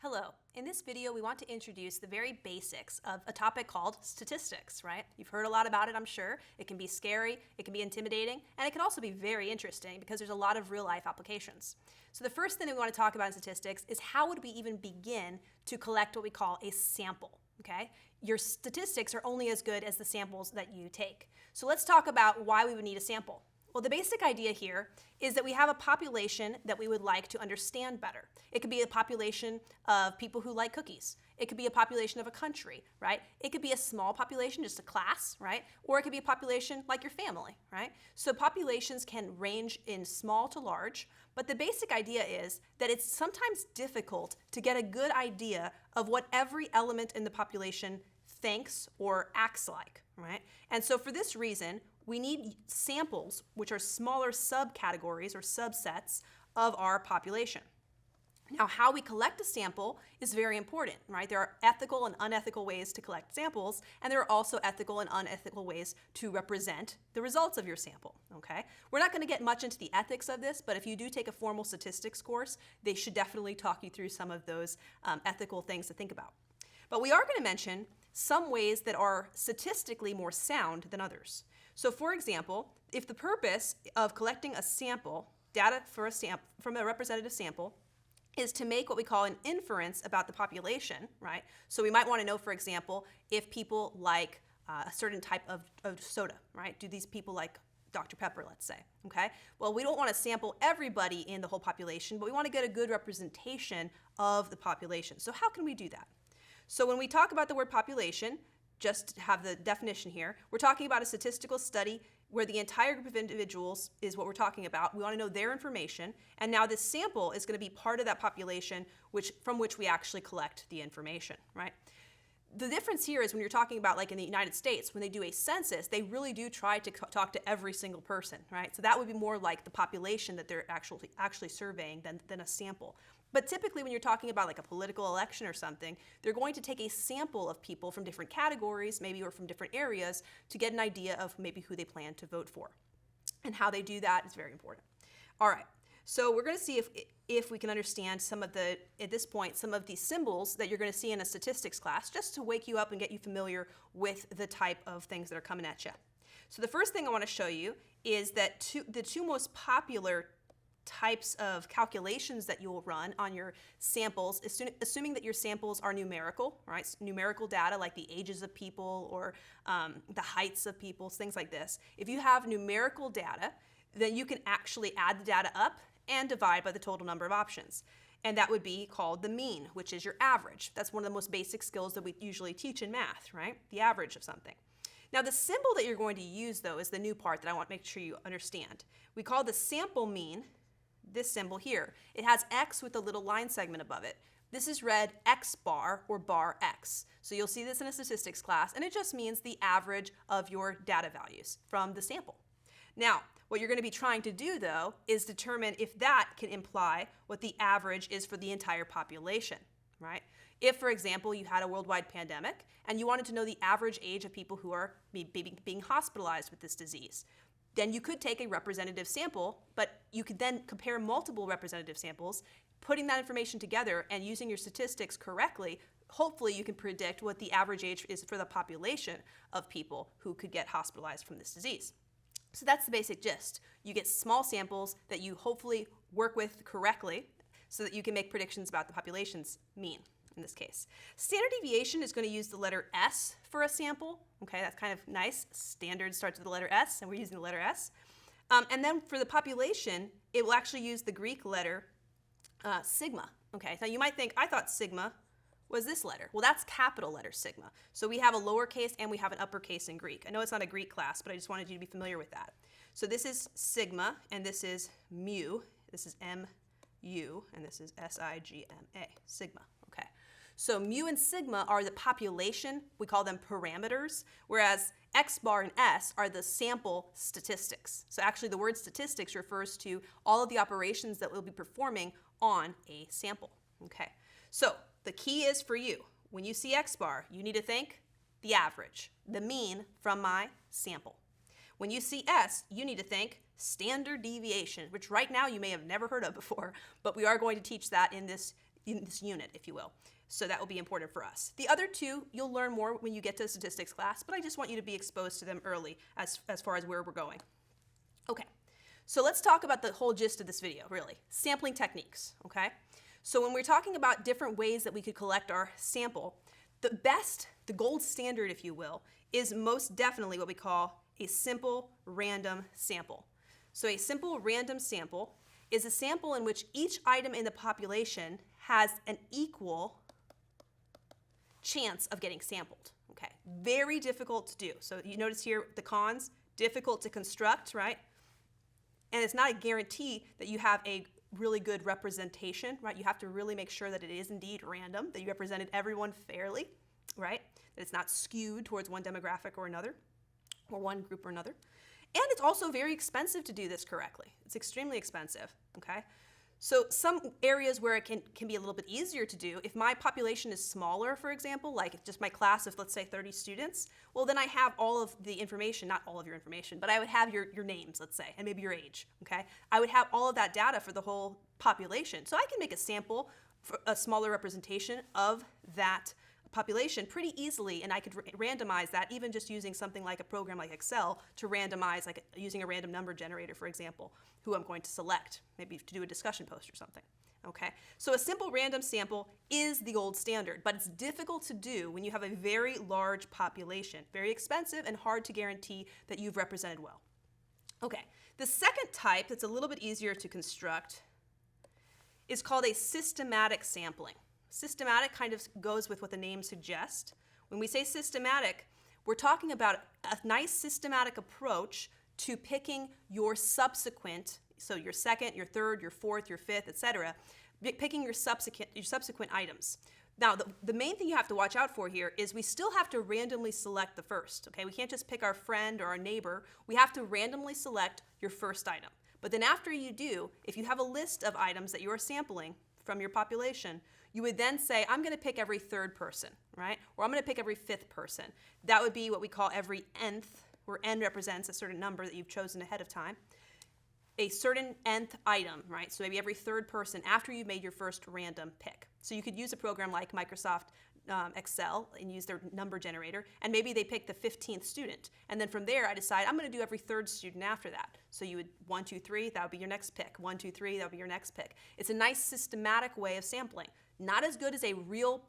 Hello. In this video, we want to introduce the very basics of a topic called statistics, right? You've heard a lot about it, I'm sure. It can be scary, it can be intimidating, and it can also be very interesting because there's a lot of real-life applications. So the first thing that we want to talk about in statistics is how would we even begin to collect what we call a sample, okay? Your statistics are only as good as the samples that you take. So let's talk about why we would need a sample. Well, the basic idea here is that we have a population that we would like to understand better. It could be a population of people who like cookies. It could be a population of a country, right? It could be a small population, just a class, right? Or it could be a population like your family, right? So populations can range in small to large, but the basic idea is that it's sometimes difficult to get a good idea of what every element in the population thinks or acts like, right? And so for this reason, we need samples, which are smaller subcategories or subsets of our population. Now, how we collect a sample is very important, right? There are ethical and unethical ways to collect samples, and there are also ethical and unethical ways to represent the results of your sample, okay? We're not going to get much into the ethics of this, but if you do take a formal statistics course, they should definitely talk you through some of those ethical things to think about. But we are going to mention some ways that are statistically more sound than others. So for example, if the purpose of collecting a sample, data for from a representative sample, is to make what we call an inference about the population, right? So we might want to know, for example, if people like a certain type of soda, right? Do these people like Dr. Pepper, let's say, okay? Well, we don't want to sample everybody in the whole population, but we want to get a good representation of the population. So how can we do that? So when we talk about the word population, just to have the definition here, we're talking about a statistical study where the entire group of individuals is what we're talking about. We want to know their information, and now this sample is going to be part of that population from which we actually collect the information, right? The difference here is when you're talking about, like in the United States, when they do a census, they really do try to talk to every single person, right? So that would be more like the population that they're actually surveying than a sample. But typically when you're talking about like a political election or something, they're going to take a sample of people from different categories, maybe, or from different areas to get an idea of maybe who they plan to vote for. And how they do that is very important. All right, so we're going to see if we can understand some of at this point, some of the symbols that you're going to see in a statistics class, just to wake you up and get you familiar with the type of things that are coming at you. So the first thing I want to show you is that the two most popular types of calculations that you'll run on your samples, assuming that your samples are numerical, right? Numerical data like the ages of people or the heights of people, things like this. If you have numerical data, then you can actually add the data up and divide by the total number of options. And that would be called the mean, which is your average. That's one of the most basic skills that we usually teach in math, right? The average of something. Now the symbol that you're going to use, though, is the new part that I want to make sure you understand. We call the sample mean this symbol here. It has X with a little line segment above it. This is read X bar or bar X. So you'll see this in a statistics class, and it just means the average of your data values from the sample. Now, what you're going to be trying to do, though, is determine if that can imply what the average is for the entire population, right? If, for example, you had a worldwide pandemic and you wanted to know the average age of people who are being hospitalized with this disease, then you could take a representative sample, but you could then compare multiple representative samples, putting that information together and using your statistics correctly. Hopefully you can predict what the average age is for the population of people who could get hospitalized from this disease. So that's the basic gist. You get small samples that you hopefully work with correctly so that you can make predictions about the population's mean in this case. Standard deviation is going to use the letter S for a sample. Okay, that's kind of nice. Standard starts with the letter S, and we're using the letter S. And then for the population, it will actually use the Greek letter sigma. Okay, now you might think, I thought sigma was this letter. Well, that's capital letter sigma. So we have a lowercase and we have an uppercase in Greek. I know it's not a Greek class, but I just wanted you to be familiar with that. So this is sigma, and this is mu. This is mu, and this is sigma, sigma. Okay. So mu and sigma are the population, we call them parameters, whereas X bar and S are the sample statistics. So actually the word statistics refers to all of the operations that we'll be performing on a sample. Okay. So the key is for you, when you see X bar, you need to think the average, the mean from my sample. When you see S, you need to think standard deviation, which right now you may have never heard of before, but we are going to teach that in this in this unit, if you will. So that will be important for us. The other two, you'll learn more when you get to statistics class, but I just want you to be exposed to them early as far as where we're going. Okay, so let's talk about the whole gist of this video, really. Sampling techniques, okay? So when we're talking about different ways that we could collect our sample, the gold standard, if you will, is most definitely what we call a simple random sample. So a simple random sample is a sample in which each item in the population has an equal chance of getting sampled, okay? Very difficult to do. So you notice here the cons, difficult to construct, right? And it's not a guarantee that you have a really good representation, right? You have to really make sure that it is indeed random, that you represented everyone fairly, right? That it's not skewed towards one demographic or another, or one group or another. And it's also very expensive to do this correctly. It's extremely expensive, okay? So some areas where it can be a little bit easier to do, if my population is smaller, for example, like just my class of, let's say, 30 students, well, then I have all of the information, not all of your information, but I would have your names, let's say, and maybe your age, okay? I would have all of that data for the whole population. So I can make a sample for a smaller representation of that population pretty easily, and I could randomize that even just using something like a program like Excel to randomize, like using a random number generator, for example, who I'm going to select, maybe to do a discussion post or something, okay? So a simple random sample is the gold standard, but it's difficult to do when you have a very large population, very expensive and hard to guarantee that you've represented well. Okay, the second type that's a little bit easier to construct is called a systematic sampling. Systematic kind of goes with what the name suggests. When we say systematic, we're talking about a nice systematic approach to picking your subsequent, so your second, your third, your fourth, your fifth, etc., picking your subsequent items. Now, the main thing you have to watch out for here is we still have to randomly select the first, okay? We can't just pick our friend or our neighbor. We have to randomly select your first item. But then after you do, if you have a list of items that you are sampling from your population, you would then say, I'm going to pick every third person, right? Or I'm going to pick every fifth person. That would be what we call every nth, where n represents a certain number that you've chosen ahead of time. A certain nth item, right? So maybe every third person after you've made your first random pick. So you could use a program like Microsoft Excel and use their number generator, and maybe they pick the 15th student. And then from there, I decide I'm going to do every third student after that. So you would 1, 2, 3, that would be your next pick. 1, 2, 3, that would be your next pick. It's a nice systematic way of sampling. Not as good as a real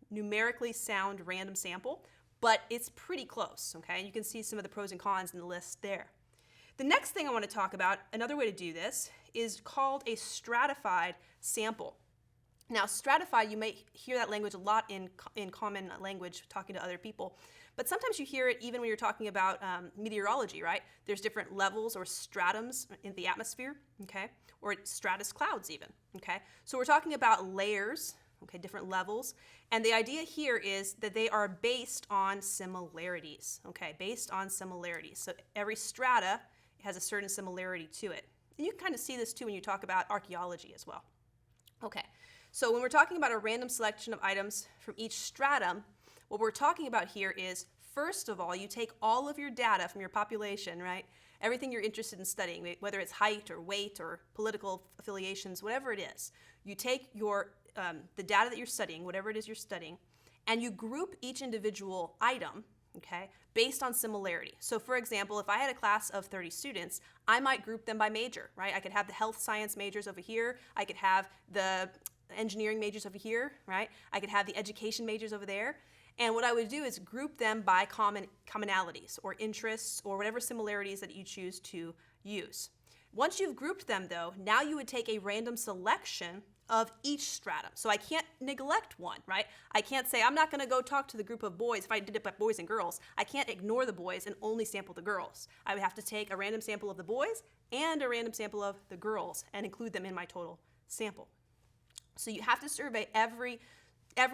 numerically sound random sample, but it's pretty close, okay? And you can see some of the pros and cons in the list there. The next thing I want to talk about, another way to do this, is called a stratified sample. Now, stratified, you may hear that language a lot in common language talking to other people, but sometimes you hear it even when you're talking about meteorology, right? There's different levels or stratums in the atmosphere, okay? Or stratus clouds even, okay? So we're talking about layers, okay, different levels, and the idea here is that they are based on similarities, okay? Based on similarities. So every strata has a certain similarity to it. And you can kind of see this too when you talk about archaeology as well. Okay, so when we're talking about a random selection of items from each stratum, what we're talking about here is, first of all, you take all of your data from your population, right? Everything you're interested in studying, whether it's height or weight or political affiliations, whatever it is. You take your the data that you're studying, whatever it is you're studying, and you group each individual item, okay, based on similarity. So for example, if I had a class of 30 students, I might group them by major, right? I could have the health science majors over here. I could have the engineering majors over here, right? I could have the education majors over there. And what I would do is group them by commonalities or interests or whatever similarities that you choose to use. Once you've grouped them though, now you would take a random selection of each stratum. So I can't neglect one, right? I can't say, I'm not gonna go talk to the group of boys if I did it by boys and girls. I can't ignore the boys and only sample the girls. I would have to take a random sample of the boys and a random sample of the girls and include them in my total sample. So you have to survey every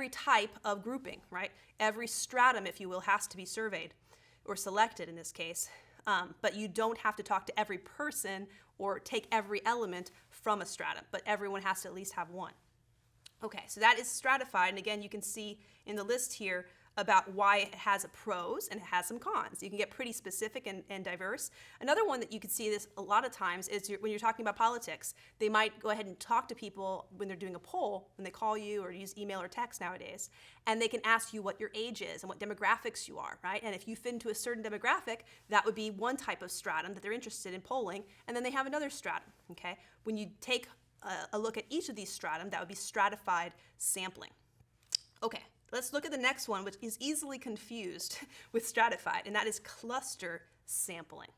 type of grouping, right? Every stratum, if you will, has to be surveyed or selected in this case. But you don't have to talk to every person or take every element from a stratum, but everyone has to at least have one. Okay, so that is stratified, and again, you can see in the list here about why it has a pros and it has some cons. You can get pretty specific and diverse. Another one that you can see this a lot of times is when you're talking about politics. They might go ahead and talk to people when they're doing a poll, when they call you or use email or text nowadays, and they can ask you what your age is and what demographics you are, right? And if you fit into a certain demographic, that would be one type of stratum that they're interested in polling, and then they have another stratum, okay? When you take a look at each of these stratum, that would be stratified sampling. Okay, let's look at the next one, which is easily confused with stratified, and that is cluster sampling.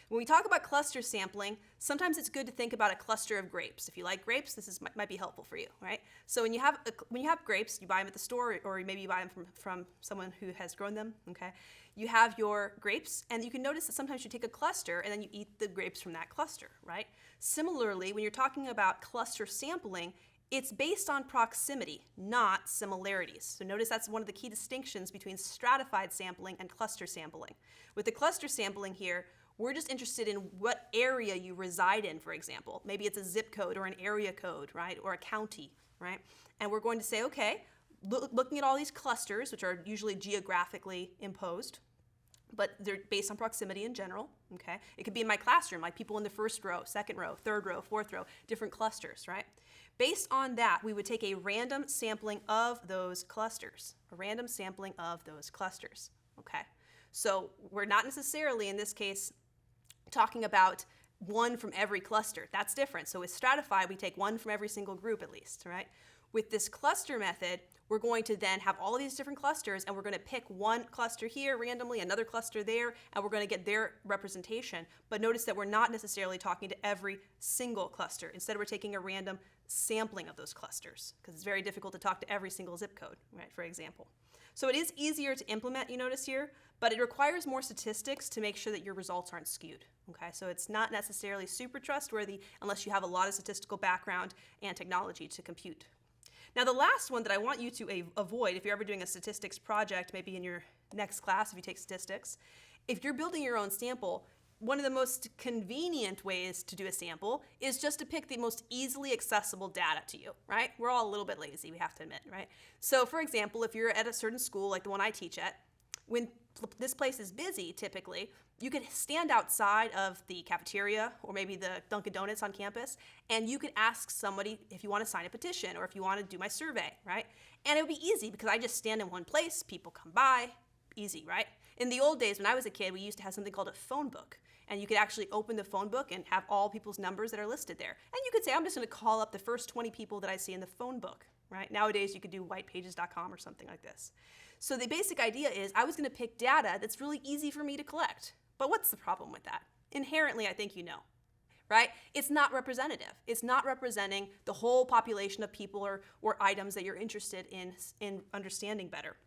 When we talk about cluster sampling, sometimes it's good to think about a cluster of grapes. If you like grapes, this might be helpful for you, right? So when you have grapes, you buy them at the store, or maybe you buy them from someone who has grown them, okay? You have your grapes, and you can notice that sometimes you take a cluster and then you eat the grapes from that cluster, right? Similarly, when you're talking about cluster sampling, it's based on proximity, not similarities. So notice that's one of the key distinctions between stratified sampling and cluster sampling. With the cluster sampling here, we're just interested in what area you reside in, for example. Maybe it's a zip code or an area code, right? Or a county, right? And we're going to say, okay, looking at all these clusters, which are usually geographically imposed, but they're based on proximity in general, okay? It could be in my classroom, like people in the first row, second row, third row, fourth row, different clusters, right? Based on that, we would take a random sampling of those clusters, okay? So we're not necessarily, in this case, talking about one from every cluster. That's different. So with stratified, we take one from every single group at least, right? With this cluster method, we're going to then have all of these different clusters, and we're going to pick one cluster here randomly, another cluster there, and we're going to get their representation. But notice that we're not necessarily talking to every single cluster. Instead, we're taking a random sampling of those clusters, because it's very difficult to talk to every single zip code, right, for example. So it is easier to implement, you notice here, but it requires more statistics to make sure that your results aren't skewed, okay? So it's not necessarily super trustworthy unless you have a lot of statistical background and technology to compute. Now, the last one that I want you to avoid, if you're ever doing a statistics project, maybe in your next class if you take statistics, if you're building your own sample, one of the most convenient ways to do a sample is just to pick the most easily accessible data to you, right? We're all a little bit lazy, we have to admit, right? So for example, if you're at a certain school like the one I teach at, when this place is busy, typically, you could stand outside of the cafeteria or maybe the Dunkin' Donuts on campus, and you could ask somebody if you want to sign a petition or if you want to do my survey, right? And it would be easy because I just stand in one place, people come by, easy, right? In the old days, when I was a kid, we used to have something called a phone book. And you could actually open the phone book and have all people's numbers that are listed there. And you could say, I'm just going to call up the first 20 people that I see in the phone book, right? Nowadays, you could do whitepages.com or something like this. So the basic idea is I was going to pick data that's really easy for me to collect. But what's the problem with that? Inherently, I think you know, right? It's not representative. It's not representing the whole population of people or items that you're interested in understanding better.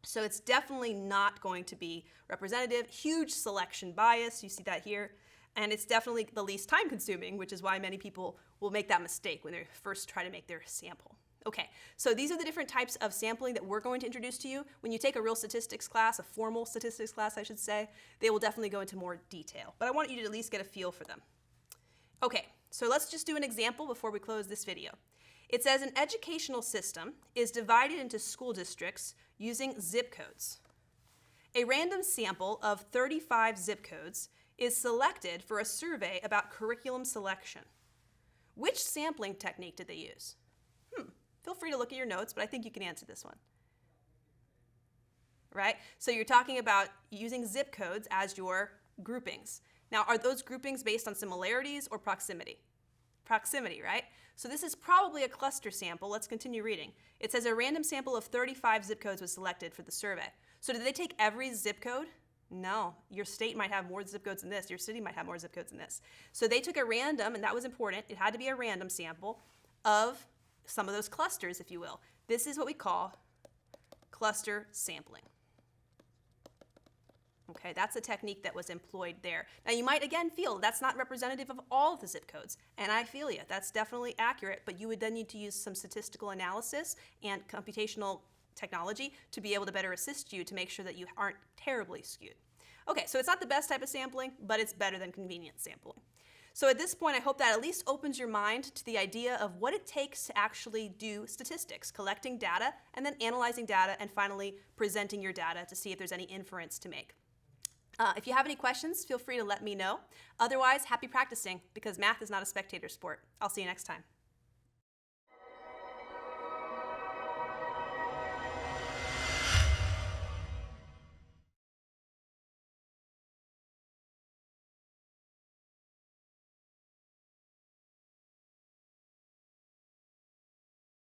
So it's definitely not going to be representative. Huge selection bias, you see that here. And it's definitely the least time consuming, which is why many people will make that mistake when they first try to make their sample. Okay, so these are the different types of sampling that we're going to introduce to you. When you take a real statistics class, a formal statistics class, I should say, they will definitely go into more detail. But I want you to at least get a feel for them. Okay, so let's just do an example before we close this video. It says an educational system is divided into school districts using zip codes. A random sample of 35 zip codes is selected for a survey about curriculum selection. Which sampling technique did they use? Feel free to look at your notes, but I think you can answer this one. Right? So you're talking about using zip codes as your groupings. Now, are those groupings based on similarities or proximity? Proximity, right? So this is probably a cluster sample. Let's continue reading. It says a random sample of 35 zip codes was selected for the survey. So did they take every zip code? No. Your state might have more zip codes than this. Your city might have more zip codes than this. So they took a random, and that was important. It had to be a random sample of some of those clusters, if you will. This is what we call cluster sampling. Okay, that's a technique that was employed there. Now you might again feel that's not representative of all of the zip codes, and I feel you, that's definitely accurate, but you would then need to use some statistical analysis and computational technology to be able to better assist you to make sure that you aren't terribly skewed. Okay, so it's not the best type of sampling, but it's better than convenient sampling. So at this point, I hope that at least opens your mind to the idea of what it takes to actually do statistics, collecting data and then analyzing data and finally presenting your data to see if there's any inference to make. If you have any questions, feel free to let me know. Otherwise, happy practicing, because math is not a spectator sport. I'll see you next time.